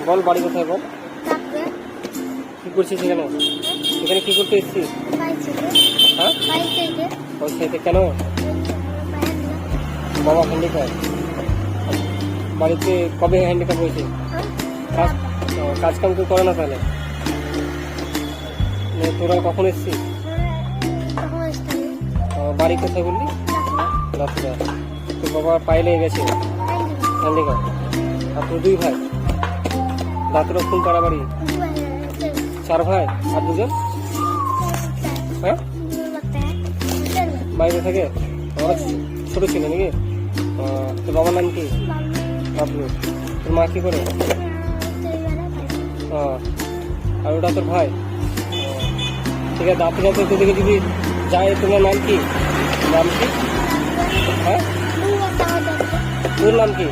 বল বাড়ি কোথায় বল? কি করছিস এখানে? এখানে কি করতে এসেছিস? হ্যাঁ ওই সাইডে কেন? বাবা হ্যান্ডিক্যাপ। বাড়িতে কবে হ্যান্ডিক্যাপ হয়েছে? কাজ কাম কেউ করে না তাহলে? তোরা কখন এসছিস? বাড়ি কোথায় বললি? রাত্রে। তোর বাবা পায়ে লেগে গেছে হ্যান্ডিক্যাপ। আর তোর 2 ভাই? রাত্রে কোন পাড়া বাড়ি? 4 ভাই আর 2জন? হ্যাঁ বাইরে থাকে? ওরা ছোট ছিল নাকি? তোর বাবার নাম কি? বাবলু। তোর মা কি করে? আর ওটা তোর ভাই? ঠিক আছে, আপনি রাতে তোদেরকে যদি যায়, তোমার নাম কি? নাম কি? হ্যাঁ তোর নাম কি?